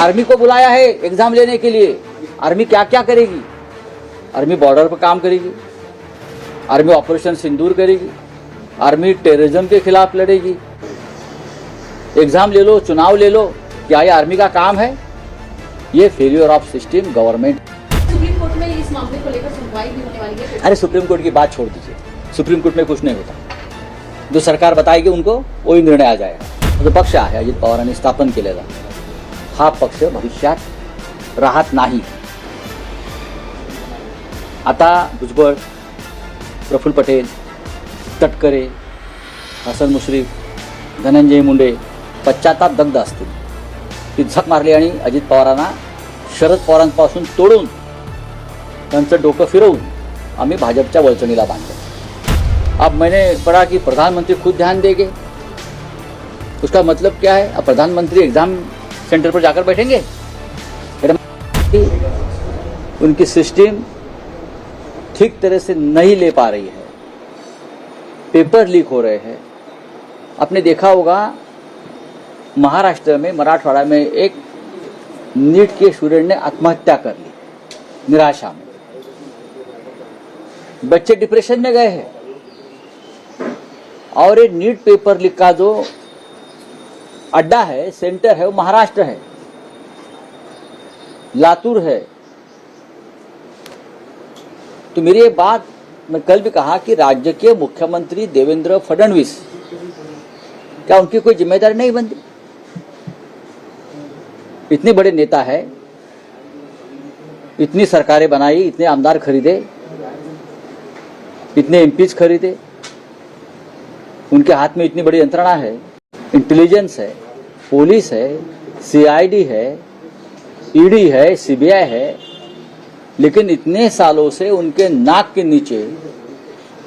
Army को बुलाया है एग्जाम लेने के लिए। आर्मी क्या क्या करेगी? आर्मी बॉर्डर पर काम करेगी, आर्मी ऑपरेशन सिंदूर करेगी, आर्मी टेररिज्म के खिलाफ लड़ेगी। एग्जाम ले लो, चुनाव ले लो, क्या ये आर्मी का काम है? ये failure of system government. Supreme court में इस मामले को लेकर सुनवाई भी होने वाली है। अरे सुप्रीम कोर्ट की बात छोड़ दीजिए, सुप्रीम कोर्ट में कुछ नहीं होता। जो सरकार बताएगी उनको वही निर्णय आ जाएगा। जो पक्ष आहे अजित पवारांनी स्थापन केलेला हा पक्ष भविष्यात राहत नाही। आता भुजबळ, प्रफुल्ल पटेल, तटकरे, हसन मुश्रीफ, धनंजय मुंडे पश्चाताप दग्ध असतील ती झक मारली आणि अजित पवारांना शरद पवारांपासून तोडून त्यांचं डोकं फिरवून आम्ही भाजपच्या वळचणीला बांधलं। अब मैंने पढ़ा कि प्रधानमंत्री खुद ध्यान देंगे। उसका मतलब क्या है? अब प्रधानमंत्री एग्जाम सेंटर पर जाकर बैठेंगे? उनकी सिस्टम ठीक तरह से नहीं ले पा रही है, पेपर लीक हो रहे हैं। आपने देखा होगा महाराष्ट्र में, मराठवाड़ा में एक नीट के स्टूडेंट ने आत्महत्या कर ली निराशा में। बच्चे डिप्रेशन में गए हैं। और ये नीट पेपर लीक का जो अड्डा है, सेंटर है, वो महाराष्ट्र है, लातूर है। तो मेरी ये बात मैं कल भी कहा कि राज्य के मुख्यमंत्री देवेंद्र फडणवीस, क्या उनकी कोई जिम्मेदारी नहीं बनती? इतने बड़े नेता है, इतनी सरकारें बनाई, इतने आमदार खरीदे, इतने एमपीज खरीदे, उनके हाथ में इतनी बड़ी यंत्रणा है, इंटेलिजेंस है, पुलिस है, सीआईडी है, ईडी है, सीबीआई है, लेकिन इतने सालों से उनके नाक के नीचे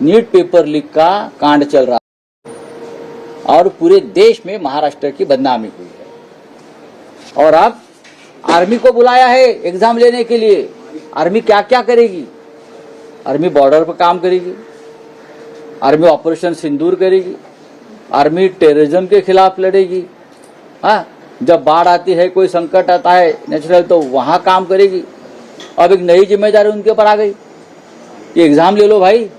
नीट पेपर लीक का कांड चल रहा है और पूरे देश में महाराष्ट्र की बदनामी हुई है। और अब आर्मी को बुलाया है एग्जाम लेने के लिए। आर्मी क्या क्या करेगी? आर्मी बॉर्डर पर काम करेगी, आर्मी ऑपरेशन सिंदूर करेगी, आर्मी टेररिज्म के खिलाफ लड़ेगी। हाँ, जब बाढ़ आती है, कोई संकट आता है नेचुरल, तो वहां काम करेगी। अब एक नई जिम्मेदारी उनके ऊपर आ गई कि एग्जाम ले लो भाई,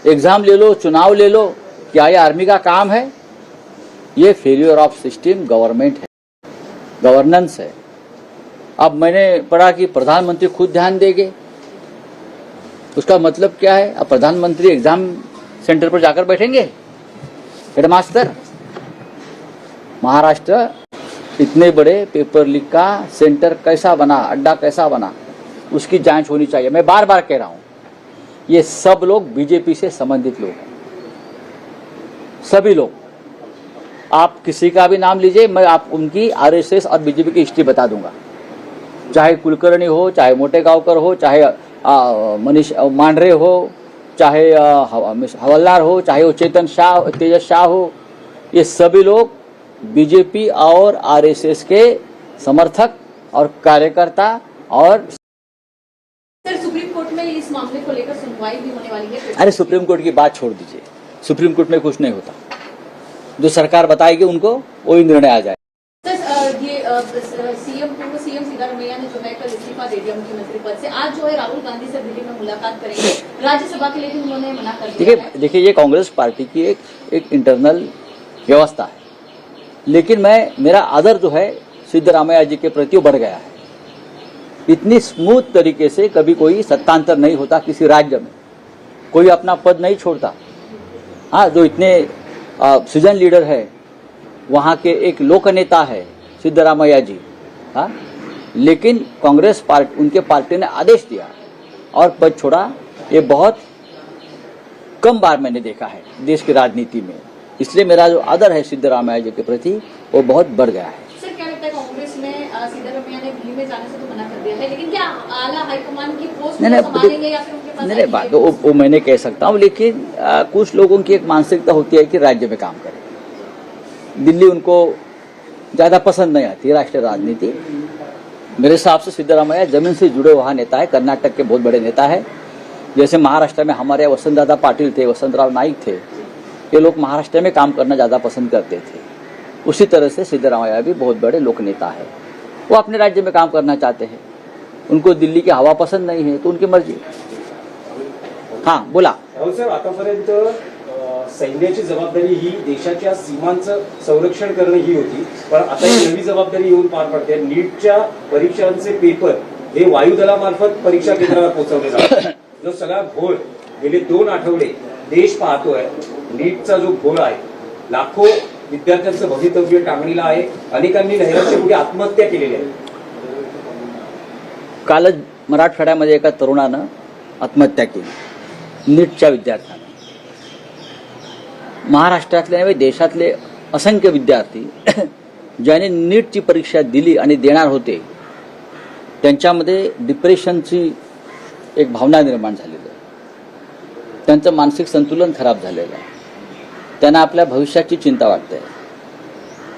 एग्जाम ले लो, चुनाव ले लो, क्या ये आर्मी का काम है? ये फेलियर ऑफ सिस्टम गवर्नमेंट है, गवर्नेंस है। अब मैंने पढ़ा कि प्रधानमंत्री खुद ध्यान देंगे। उसका मतलब क्या है? अब प्रधानमंत्री एग्जाम सेंटर पर जाकर बैठेंगे? हेडमास्टर, महाराष्ट्र इतने बड़े पेपर लीक का सेंटर कैसा बना, अड्डा कैसा बना, उसकी जांच होनी चाहिए। मैं बार बार कह रहा हूं, ये सब लोग बीजेपी से संबंधित लोग हैं, सभी लोग। आप किसी का भी नाम लीजिए, मैं आप उनकी आरएसएस और बीजेपी की हिस्ट्री बता दूंगा। चाहे कुलकर्णी हो, चाहे मोटेगांवकर हो, चाहे मनीष मांढरे हो, चाहे हवलदार हो, चाहे वो चेतन शाह, तेजस शाह हो, ये सभी लोग बीजेपी और आरएसएस के समर्थक और कार्यकर्ता। और सर, सुप्रीम कोर्ट में इस मामले को लेकर सुनवाई भी होने वाली है। अरे सुप्रीम कोर्ट की बात छोड़ दीजिए, सुप्रीम कोर्ट में कुछ नहीं होता। जो सरकार बताएगी उनको वही निर्णय आ जाए। पूर्व सीएम सिद्धारमैया ने जो है कल इस्तीफा दे दिया मुख्यमंत्री पद से। आज जो है राहुल गांधी से दिल्ली में मुलाकात करेंगे, राज्यसभा के लिए भी उन्होंने मना कर दिया है। देखिए, ये कांग्रेस पार्टी की एक इंटरनल व्यवस्था है, लेकिन मेरा आदर जो है सिद्धरामैया जी के प्रति बढ़ गया है। इतनी स्मूथ तरीके से कभी कोई सत्तांतर नहीं होता किसी राज्य में, कोई अपना पद नहीं छोड़ता। हाँ, जो इतने सीजन लीडर है, वहाँ के एक लोक नेता है सिद्धरामैया जी। हाँ, लेकिन कांग्रेस पार्टी, उनके पार्टी ने आदेश दिया और पद छोड़ा। ये बहुत कम बार मैंने देखा है देश की राजनीति में, इसलिए मेरा जो आदर है सिद्धरामैया जी के प्रति वो बहुत बढ़ गया है। सर, क्या लगता है कांग्रेस में सिद्धरामैया ने दिल्ली में जाने से तो मना कर दिया है, लेकिन क्या आला हाईकमान की पोस्ट संभालेंगे या फिर उनके पास? नहीं, बात वो मैंने कह सकता हूँ, लेकिन कुछ लोगों की एक मानसिकता होती है कि राज्य में काम करें। दिल्ली उनको ज्यादा पसंद नहीं आती राष्ट्रीय राजनीति। मेरे हिसाब से सिद्धरामैया जमीन से जुड़े हुआ नेता है, कर्नाटक के बहुत बड़े नेता है। जैसे महाराष्ट्र में हमारे वसंतदादा पाटिल थे, वसंतराव नाईक थे, ये लोग महाराष्ट्र में काम करना ज़्यादा पसंद करते थे। उसी तरह से सिद्धरामैया भी बहुत बड़े लोक नेता है। वो अपने राज्य में काम करना चाहते हैं, उनको दिल्ली की हवा पसंद नहीं है तो उनकी मर्जी। हाँ बोला। राहुल साहेब, आतापर्यंत सैन्याची जबाबदारी ही देशाच्या सीमांचं संरक्षण करणं ही होती, पण आता ही नवी जबाबदारी येऊन पार पडते। नीटच्या परीक्षांचे पेपर हे वायुदलामार्फत परीक्षा केंद्रावर पोहोचवले जातात। जो सगळा घोळ गेले 2 आठवडे देश पाहतोय, नीटचा जो घोळ आहे, लाखो विद्यार्थ्यांचं भवितव्य टांगणीला आहे, अनेकांनी नैराश्य पुढे आत्महत्या केलेल्या आहे। कालच मराठवाड्यामध्ये एका तरुणानं आत्महत्या केली, नीटच्या विद्यार्थ्यानं। महाराष्ट्रातले नव्हे देशातले असंख्य विद्यार्थी ज्याने नीटची परीक्षा दिली आणि देणार होते, त्यांच्यामध्ये डिप्रेशनची एक भावना निर्माण झालेली आहे, त्यांचं मानसिक संतुलन खराब झालेलं आहे, त्यांना आपल्या भविष्याची चिंता वाटते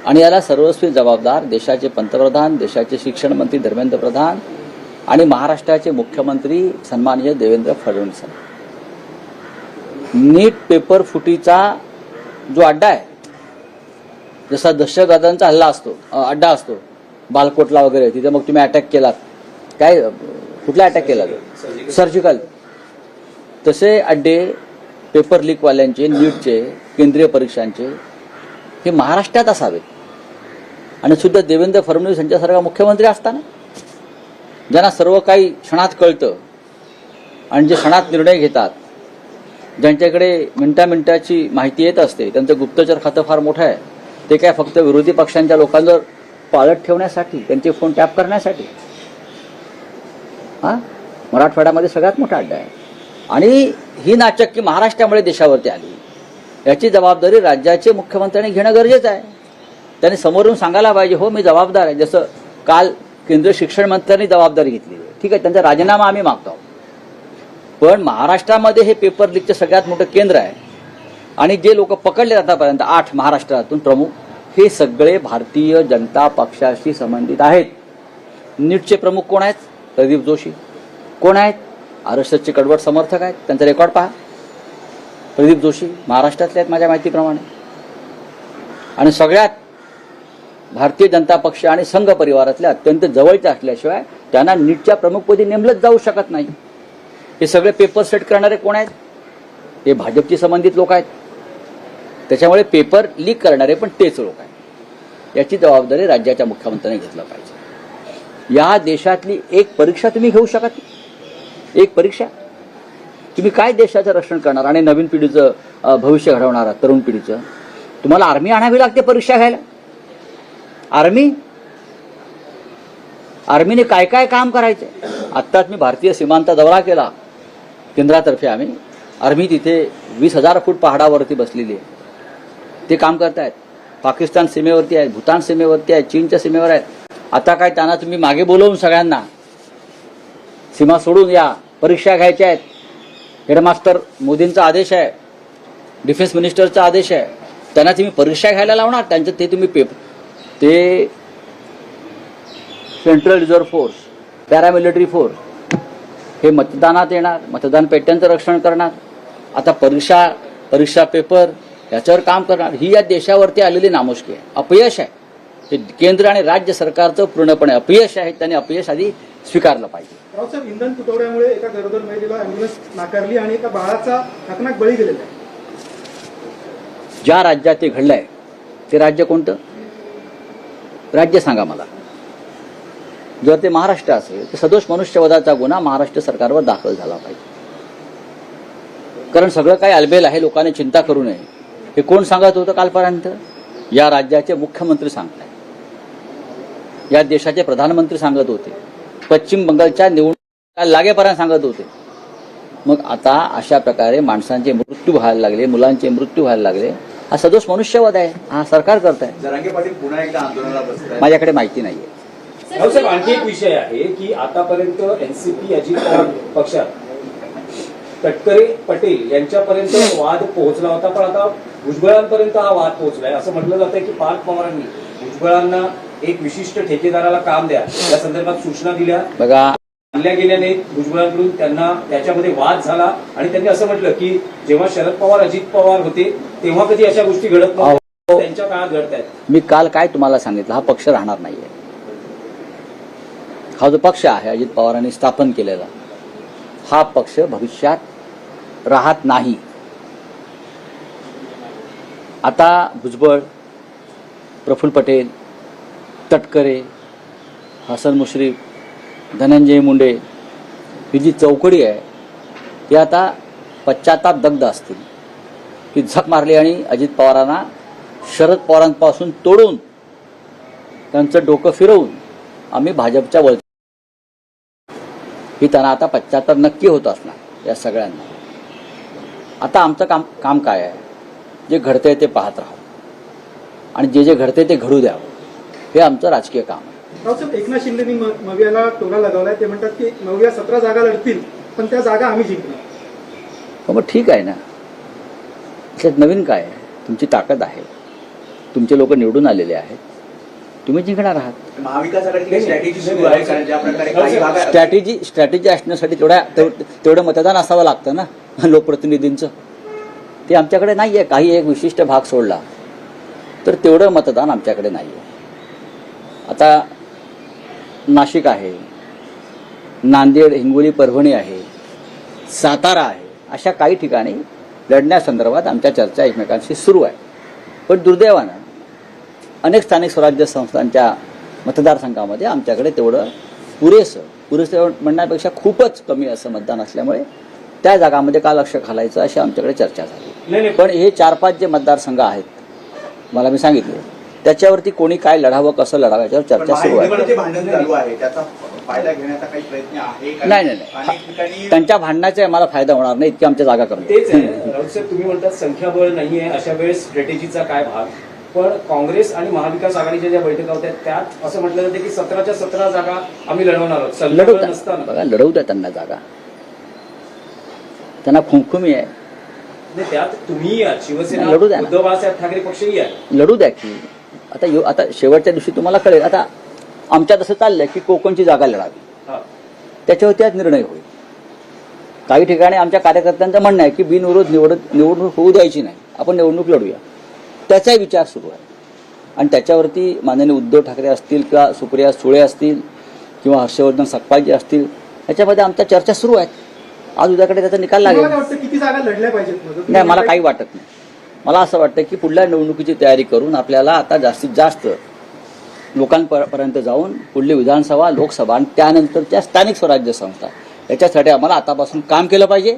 आणि याला सर्वस्वी जबाबदार देशाचे पंतप्रधान, देशाचे शिक्षण मंत्री धर्मेंद्र प्रधान आणि महाराष्ट्राचे मुख्यमंत्री सन्माननीय देवेंद्र फडणवीस। नीट पेपर फुटीचा जो अड्डा आहे, जसा दहशतवाद्यांचा हल्ला असतो, अड्डा असतो बालकोटला वगैरे, तिथे मग तुम्ही अटॅक केलात, काय कुठला अटॅक केला, सर्जिकल, तसे अड्डे पेपर लीकवाल्यांचे, नीटचे, केंद्रीय परीक्षांचे हे महाराष्ट्रात असावेत। आणि सुद्धा देवेंद्र फडणवीस यांच्यासारखा मुख्यमंत्री असताना, ज्यांना सर्व काही क्षणात कळतं आणि जे क्षणात निर्णय घेतात, ज्यांच्याकडे मिनिटाची माहिती येत असते, त्यांचं गुप्तचर खातं फार मोठं आहे, ते काय फक्त विरोधी पक्षांच्या लोकांवर पाळत ठेवण्यासाठी, त्यांचे फोन टॅप करण्यासाठी। हा मराठवाड्यामध्ये सगळ्यात मोठा अड्डा आहे आणि ही नाचक्की महाराष्ट्रामुळे देशावरती आली, याची जबाबदारी राज्याचे मुख्यमंत्र्यांनी घेणं गरजेचं आहे। त्यांनी समोरून सांगायला पाहिजे, हो मी जबाबदार आहे, जसं काल केंद्रीय शिक्षण मंत्र्यांनी जबाबदारी घेतली, ठीक आहे, त्यांचा राजीनामा आम्ही मागतो, पण महाराष्ट्रामध्ये हे पेपर लीकचं सगळ्यात मोठं केंद्र आहे आणि जे लोक पकडले आतापर्यंत 8 महाराष्ट्रातून प्रमुख, हे सगळे भारतीय जनता पक्षाशी संबंधित आहेत। नीटचे प्रमुख कोण आहेत? प्रदीप जोशी। कोण आहेत? RSSचे कडवट समर्थक आहेत, त्यांचा रेकॉर्ड पहा। प्रदीप जोशी महाराष्ट्रातले आहेत माझ्या माहितीप्रमाणे, आणि सगळ्यात भारतीय जनता पक्ष आणि संघ परिवारातल्या अत्यंत जवळचे असल्याशिवाय त्यांना नीटच्या प्रमुखपदी नेमलंच जाऊ शकत नाही। हे सगळे पेपर सेट करणारे कोण आहेत? हे भाजपशी संबंधित लोक आहेत, त्याच्यामुळे पेपर लीक करणारे पण तेच लोक आहेत। याची जबाबदारी राज्याच्या मुख्यमंत्र्यांनी घेतलं पाहिजे। या देशातली एक परीक्षा तुम्ही घेऊ शकत नाही, एक परीक्षा तुम्ही काय देशाचं रक्षण करणार आणि नवीन पिढीचं भविष्य घडवणार, तरुण पिढीचं? तुम्हाला आर्मी आणावी लागते परीक्षा घ्यायला। आर्मीने काय काय काम करायचे? आत्ताच मी भारतीय सीमांचा दौरा केला केंद्रातर्फे, आम्ही आर्मी तिथे 20,000 फूट पहाडावरती बसलेली आहे, ते काम करतायत। पाकिस्तान सीमेवरती आहेत, भूतान सीमेवरती आहेत, चीनच्या सीमेवर आहेत। आता काय त्यांना तुम्ही मागे बोलवून सगळ्यांना सीमा सोडून या, परीक्षा घ्यायच्या आहेत, हेडमास्टर मोदींचा आदेश आहे, डिफेन्स मिनिस्टरचा आदेश आहे, त्यांना तुम्ही परीक्षा घ्यायला लावणार? त्यांचं ते तुम्ही ते central reserve force, paramilitary force हे मतदानात येणार, मतदान पेट्यांचं रक्षण करणार, आता परीक्षा पेपर याच्यावर काम करणार। ही या देशावरती आलेली नामुष्की आहे, अपयश आहे। हे केंद्र आणि राज्य सरकारचं पूर्णपणे अपयश आहे, त्यांनी अपयश आधी स्वीकारलं पाहिजे। रावसाहेब, इंधन तुटवड्यामुळे एका गरोदर महिलेला अँब्युलन्स नाकारली आणि एका बाळाचा हकनाक बळी गेलेला आहे। ज्या राज्यात ते घडलंय ते राज्य कोणतं? राज्य सांगा मला। जर ते महाराष्ट्र असेल तर सदोष मनुष्यवधाचा गुन्हा महाराष्ट्र सरकारवर दाखल झाला पाहिजे, कारण सगळं काही अलबेल आहे, लोकांनी चिंता करू नये। हे कोण सांगत होतं कालपर्यंत? या राज्याचे मुख्यमंत्री सांगताय, या देशाचे प्रधानमंत्री सांगत होते, पश्चिम बंगालच्या निवडणुका लागेपर्यंत सांगत होते। मग आता अशा प्रकारे माणसांचे मृत्यू व्हायला लागले, मुलांचे मृत्यू व्हायला लागले, हा सदोष मनुष्यवध आहे, हा सरकार करत आहे। जरांगे पाटील पुन्हा एकदा आंदोलनाला बसताय? माझ्याकडे माहिती नाहीये। साहेब, आणखी एक विषय आहे की आतापर्यंत एनसीपी अजित पवार पक्षात तटकरे पटेल यांच्यापर्यंत वाद पोहोचला होता, पण आता भुजबळांपर्यंत हा वाद पोहोचलाय। असं म्हटलं जातंय की पार्थ पवारांनी भुजबळांना एक विशिष्ट ठेकेदाराला काम द्या या संदर्भात सूचना दिल्या, बघा आणल्या गेल्या नाहीत भुजबळांकडून, त्यांना त्याच्यामध्ये वाद झाला आणि त्यांनी असं म्हटलं की जेव्हा शरद पवार अजित पवार होते तेव्हा कधी अशा गोष्टी घडत नव्हत्या। त्यांच्या काळात घडत आहेत. मी काल काय तुम्हाला सांगितलं, हा पक्ष राहणार नाहीये. हा जो पक्ष आहे अजित पवारांनी स्थापन केलेला, हा पक्ष भविष्यात राहत नाही. आता भुजबळ, प्रफुल्ल पटेल, तटकरे, हसन मुश्रीफ, धनंजय मुंडे ही जी चौकडी आहे ती आता पश्चाताप दग्ध असतील की झक मारली आणि अजित पवारांना शरद पवारांपासून तोडून त्यांचं डोकं फिरवून आम्ही भाजपच्या वळ ही त्यांना आता पश्चाताप नक्की होत असणार या सगळ्यांना. आता आमचं काम काय आहे, जे घडतंय ते पाहत राहावं आणि जे घडतंय ते घडू द्यावं, हे आमचं राजकीय काम आहे. रावसाहेब, एकनाथ शिंदेनी मवियाला टोला लगावलाय. ते म्हणतात की मविया 17 जागा लढतील पण त्या जागा आम्ही जिंकणार. हो, मग ठीक आहे ना. त्यात नवीन काय आहे, तुमची ताकद आहे, तुमचे लोक निवडून आलेले आहेत, तुम्ही जिंकणार आहात. महाविकास आघाडीची स्ट्रॅटेजी सुरू आहे, कारण ज्या प्रकारे काही भागात स्ट्रॅटेजी असण्यासाठी तेवढं मतदान असावं लागतं ना लोकप्रतिनिधींचं. ते आमच्याकडे नाही आहे. काही एक विशिष्ट भाग सोडला तर तेवढं मतदान आमच्याकडे नाही आहे. आता नाशिक आहे, नांदेड, हिंगोली, परभणी आहे, सातारा आहे, अशा काही ठिकाणी लढण्यासंदर्भात आमच्या चर्चा एकमेकांशी सुरू आहे. पण दुर्दैवानं अनेक स्थानिक स्वराज्य संस्थांच्या मतदारसंघामध्ये आमच्याकडे तेवढं पुरेसं म्हणण्यापेक्षा खूपच कमी असं मतदान असल्यामुळे त्या जागांमध्ये का लक्ष घालायचं अशी आमच्याकडे चर्चा झाली. पण हे 4-5 जे मतदारसंघ आहेत मला मी सांगितले, त्याच्यावरती कोणी काय लढावं, कसं लढावं याच्यावर चर्चा सुरू आहे. भांडण चालू आहे, त्याचा फायदा घेण्याचा काही प्रयत्न आहे का? नाही. अनेक ठिकाणी त्यांच्या भांडणाचा आम्हाला फायदा होणार नाही, इतकी आमच्या जागा कमी. तेच आहे राऊतसाहेब, तुम्ही म्हणतात संख्याबळ नाहीये, अशा वेळेस स्ट्रॅटेजीचा काय भाग. पण काँग्रेस आणि महाविकास आघाडीच्या ज्या बैठका होत्या त्यात असं म्हटलं जातं की 17च्या 17 जागा आम्ही लढवणार आहोत. संख्याबळ नसताना बघा, लढवू द्या त्यांना जागा, त्यांना खुमखुमी आहे. त्यात तुम्ही या शिवसेना, लढू द्या ना. उद्धव बाळासाहेब ठाकरे पक्षही आहे. लढू द्या की. आता शेवटच्या दिवशी तुम्हाला कळेल. आता आमच्या तसं चाललंय की कोकणची जागा लढावी, हा. त्याच्यावर त्यात निर्णय होईल. काही ठिकाणी आमच्या कार्यकर्त्यांचं म्हणणं आहे की बिनविरोध निवडणूक होऊ द्यायची नाही, आपण निवडणूक लढूया, त्याचाही विचार सुरू आहे. आणि त्याच्यावरती माननीय उद्धव ठाकरे असतील किंवा सुप्रिया सुळे असतील किंवा हर्षवर्धन सकपाळजी असतील, याच्यामध्ये आमच्या चर्चा सुरू आहेत. आज उद्याकडे त्याचा निकाल लागेल. तुम्हाला काय वाटतं, किती जागा लढल्या पाहिजेत? नाही, मला काही वाटत नाही. मला असं वाटतं की पुढल्या निवडणुकीची तयारी करून आपल्याला आता जास्तीत जास्त लोकांपर्यंत जाऊन पुढली विधानसभा, लोकसभा आणि त्यानंतरच्या स्थानिक स्वराज्य संस्था याच्यासाठी आम्हाला आतापासून काम केलं पाहिजे,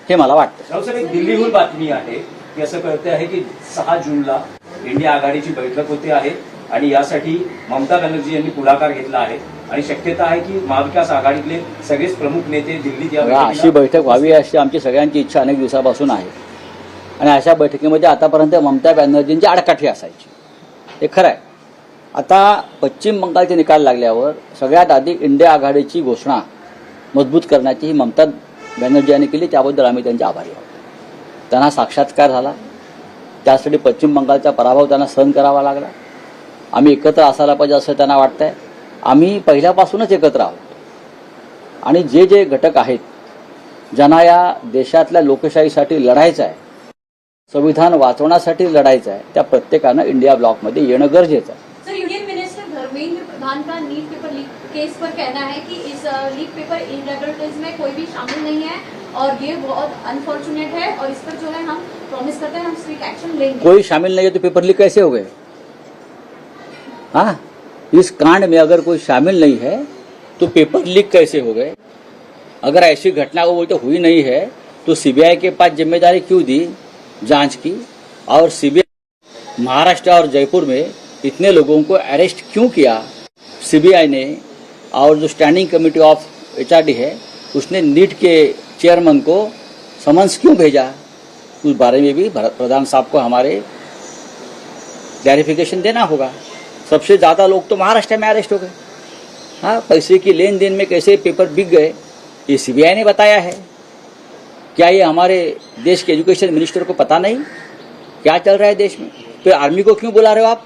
हे मला वाटतं. राऊतसाहेब, एक दिल्लीहून बातमी आहे की असं कळते आहे की 6 जूनला इंडिया आघाडीची बैठक होते आहे आणि यासाठी ममता बॅनर्जी यांनी पुढाकार घेतला आहे आणि शक्यता आहे की महाविकास आघाडीतले सगळेच प्रमुख नेते दिल्लीत या अशी बैठक व्हावी अशी आमची सगळ्यांची इच्छा अनेक दिवसापासून आहे. आणि अशा बैठकीमध्ये आतापर्यंत ममता बॅनर्जींची आडकाठी असायची, हे खरं आहे. आता पश्चिम बंगालचे निकाल लागल्यावर सगळ्यात आधी इंडिया आघाडीची घोषणा मजबूत करण्याची ही ममता बॅनर्जी यांनी केली, त्याबद्दल आम्ही त्यांचे आभारी आहोत. त्यांना साक्षात्कार झाला, त्यासाठी पश्चिम बंगालचा पराभव त्यांना सहन करावा लागला. आम्ही एकत्र असायला पाहिजे असं त्यांना वाटतंय. आम्ही पहिल्यापासूनच एकत्र आहोत आणि जे घटक आहेत ज्यांना या देशातल्या लोकशाहीसाठी लढायचं आहे, संविधान वाचवण्यासाठी लढायचं आहे, त्या प्रत्येकानं इंडिया ब्लॉकमध्ये येणं गरजेचं आहे. Sir, union minister Dharmendra Pradhan का नीट पेपर लीक केस पर कहना है कि इस लीक पेपर इरेगुलरिटीज में कोई भी शामिल नहीं है और ये बहुत अनफॉर्चुनेट है और इस पर जो है हम प्रॉमिस करते हैं हम स्ट्रिक्ट एक्शन लेंगे. कोई शामिल नहीं है तो पेपर लीक कैसे हो गए? हाँ, इस कांड में अगर कोई शामिल नहीं है तो पेपर लीक कैसे हो गए? अगर ऐसी घटना वो तो हुई नहीं है तो सीबीआई के पास जिम्मेदारी क्यों दी जांच की? और सीबीआई महाराष्ट्र और जयपुर में इतने लोगों को अरेस्ट क्यों किया सीबीआई ने? और जो स्टैंडिंग कमेटी ऑफ एचआरडी है उसने नीट के चेयरमैन को समन्स क्यों भेजा? उस बारे में भी प्रधान साहब को हमारे क्लैरिफिकेशन देना होगा. सबसे ज़्यादा लोग तो महाराष्ट्र में अरेस्ट हो गए. हाँ, पैसे की लेन देन में कैसे पेपर बिक गए ये सीबीआई ने बताया है. क्या ये हमारे देश के एजुकेशन मिनिस्टर को पता नहीं क्या चल रहा है देश में? तो आर्मी को क्यों बुला रहे हो आप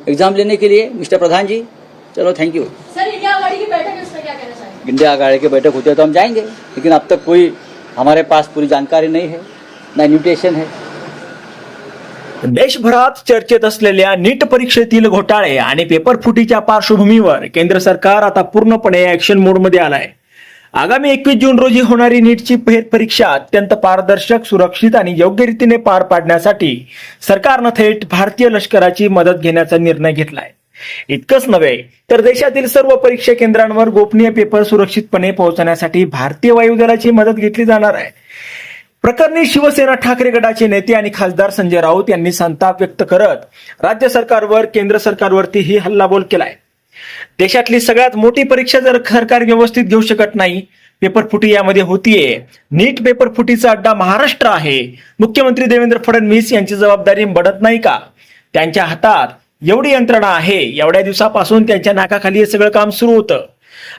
एग्जाम लेने के लिए मिस्टर प्रधान जी? चलो, thank you. Sir, India Aghadi की बैठक है, उस पर क्या कहना चाहेंगे? इंडिया आघाड़ी की बैठक होती है तो हम जाएंगे, लेकिन अब तक कोई हमारे पास पूरी जानकारी नहीं है, ना इन्विटेशन है. देशभरात चर्चेत असलेल्या नीट परीक्षेतील घोटाळे आणि पेपर फुटीच्या पार्श्वभूमीवर केंद्र सरकार आता पूर्णपणे ऍक्शन मोडमध्ये आलाय. आगामी 21 जून रोजी होणारी नीटची परीक्षा अत्यंत पारदर्शक, सुरक्षित आणि योग्य रीतीने पार पाडण्यासाठी सरकारनं थेट भारतीय लष्कराची मदत घेण्याचा निर्णय घेतलाय. इतकंच नव्हे तर देशातील सर्व परीक्षा केंद्रांवर गोपनीय पेपर सुरक्षितपणे पोहोचण्यासाठी भारतीय वायुदलाची मदत घेतली जाणार आहे. प्रकरणी शिवसेना ठाकरे गटाचे नेते आणि खासदार संजय राऊत यांनी संताप व्यक्त करत राज्य सरकारवर, केंद्र सरकारवरतीही हल्लाबोल केलाय. देशातली सगळ्यात मोठी परीक्षा जर सरकार व्यवस्थित घेऊ शकत नाही, पेपर फुटी यामध्ये होतीये, नीट पेपर फुटीचा अड्डा महाराष्ट्र आहे, मुख्यमंत्री देवेंद्र फडणवीस यांची जबाबदारी बढत नाही का? त्यांच्या हातात एवढी यंत्रणा आहे, एवढ्या दिवसापासून त्यांच्या नाकाखाली हे सगळं काम सुरू होतं.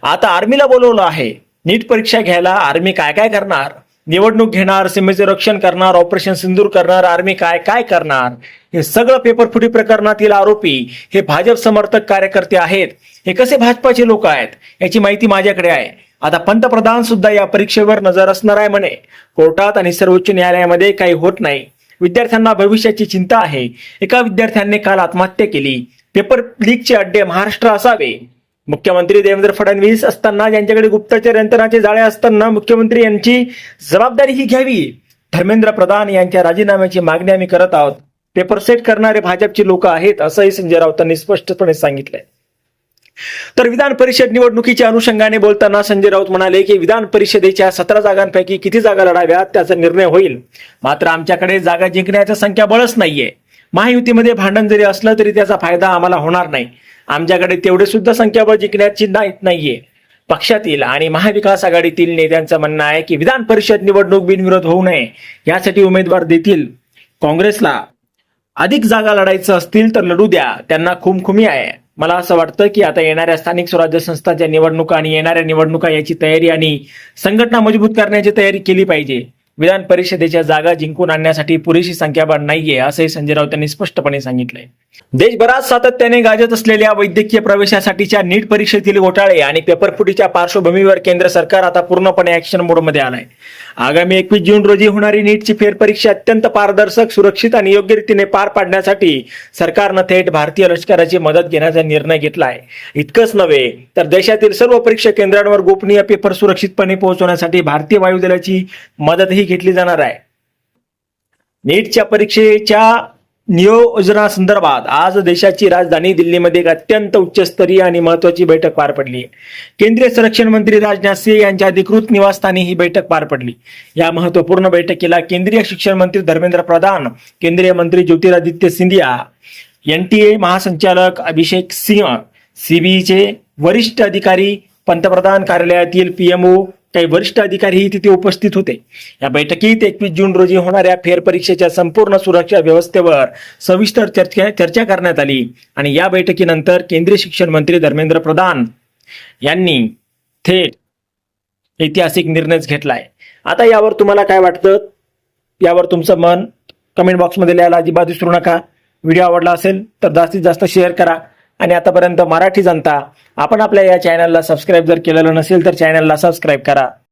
आता आर्मीला बोलवलं आहे. नीट परीक्षा घ्यायला आर्मी काय काय करणार? निवडणूक घेणार, सीमेचे रक्षण करणार, ऑपरेशन सिंदूर करणार, आर्मी काय काय करणार? हे सगळं पेपर फुटी प्रकरणातील आरोपी हे भाजप समर्थक कार्यकर्ते आहेत. हे कसे भाजपाचे लोक आहेत याची माहिती माझ्याकडे आहे. आता पंतप्रधान सुद्धा या परीक्षेवर नजर असणार आहे म्हणे. कोर्टात आणि सर्वोच्च न्यायालयामध्ये काही होत नाही. विद्यार्थ्यांना भविष्याची चिंता आहे. एका विद्यार्थ्याने काल आत्महत्या केली. पेपर लीकचे अड्डे महाराष्ट्र असावे. मुख्यमंत्री देवेंद्र फडणवीस असताना, ज्यांच्याकडे गुप्तचर यंत्रणाचे जाळे असताना मुख्यमंत्री यांची जबाबदारी ही घ्यावी. धर्मेंद्र प्रधान यांच्या राजीनाम्याची मागणी आम्ही करत आहोत. पेपर सेट करणारे भाजपचे लोक आहेत असंही संजय राऊतांनी स्पष्टपणे सांगितलंय. तर विधान परिषद निवडणुकीच्या अनुषंगाने बोलताना संजय राऊत म्हणाले की विधान परिषदेच्या 17 जागांपैकी किती जागा लढाव्यात त्याचा निर्णय होईल. मात्र आमच्याकडे जागा जिंकण्याचं संख्याबळच नाहीये. महायुतीमध्ये भांडण जरी असलं तरी त्याचा फायदा आम्हाला होणार नाही. आमच्याकडे तेवढे सुद्धा संख्याबळ जिंकण्याची नाहीये. पक्षातील आणि महाविकास आघाडीतील नेत्यांचं म्हणणं आहे की विधान परिषद निवडणूक बिनविरोध होऊ नये यासाठी उमेदवार देतील. काँग्रेसला अधिक जागा लढायचं असतील तर लढू द्या, त्यांना खुमखुमी आहे. मला असं वाटतं की आता येणाऱ्या स्थानिक स्वराज्य संस्थांच्या निवडणुका आणि येणाऱ्या निवडणुका याची तयारी आणि संघटना मजबूत करण्याची तयारी केली पाहिजे. विधान परिषदेच्या जागा जिंकून आणण्यासाठी पुरेशी संख्याबळ नाहीये असंही संजय राऊत यांनी स्पष्टपणे सांगितलंय. देशभरात सातत्याने गाजत असलेल्या वैद्यकीय प्रवेशासाठीच्या नीट परीक्षेतील घोटाळे आणि पेपर फुटीच्या पार्श्वभूमीवर केंद्र सरकार आता पूर्णपणे ऍक्शन मोडमध्ये आलंय. आगामी 21 जून रोजी होणारी नीटची फेरपरीक्षा अत्यंत पारदर्शक, सुरक्षित आणि योग्य रीतीने पार पाडण्यासाठी सरकारनं थेट भारतीय लष्कराची मदत घेण्याचा निर्णय घेतलाय. इतकंच नव्हे तर देशातील सर्व परीक्षा केंद्रांवर गोपनीय पेपर सुरक्षितपणे पोहोचवण्यासाठी भारतीय वायुदलाची मदतही घेतली जाणार आहे. नीटच्या परीक्षेच्या नियोजनासंदर्भात आज देशाची राजधानी दिल्लीमध्ये एक अत्यंत उच्चस्तरीय आणि महत्वाची बैठक पार पडली. केंद्रीय संरक्षण मंत्री राजनाथ सिंह यांच्या अधिकृत निवासस्थानी ही बैठक पार पडली. या महत्वपूर्ण बैठकीला केंद्रीय शिक्षण मंत्री धर्मेंद्र प्रधान, केंद्रीय मंत्री ज्योतिरादित्य सिंधिया, NTA महासंचालक अभिषेक सिंह, CBEचे वरिष्ठ अधिकारी, पंतप्रधान कार्यालयातील PMO, काही वरिष्ठ अधिकारीही तिथे उपस्थित होते. या बैठकीत 21 जून रोजी होणाऱ्या फेरपरीक्षेच्या संपूर्ण सुरक्षा व्यवस्थेवर सविस्तर चर्चा करण्यात आली आणि या बैठकीनंतर केंद्रीय शिक्षण मंत्री धर्मेंद्र प्रधान यांनी थेट ऐतिहासिक निर्णय घेतलाय. आता यावर तुम्हाला काय वाटतं, यावर तुमचं मन कमेंट बॉक्समध्ये लिहायला अजिबात विसरू नका. व्हिडिओ आवडला असेल तर जास्तीत जास्त शेअर करा आणि आतापर्यंत मराठी जनता आपण आपल्या या चॅनलला सबस्क्राईब जर केलेलं नसेल तर चॅनलला सबस्क्राईब करा.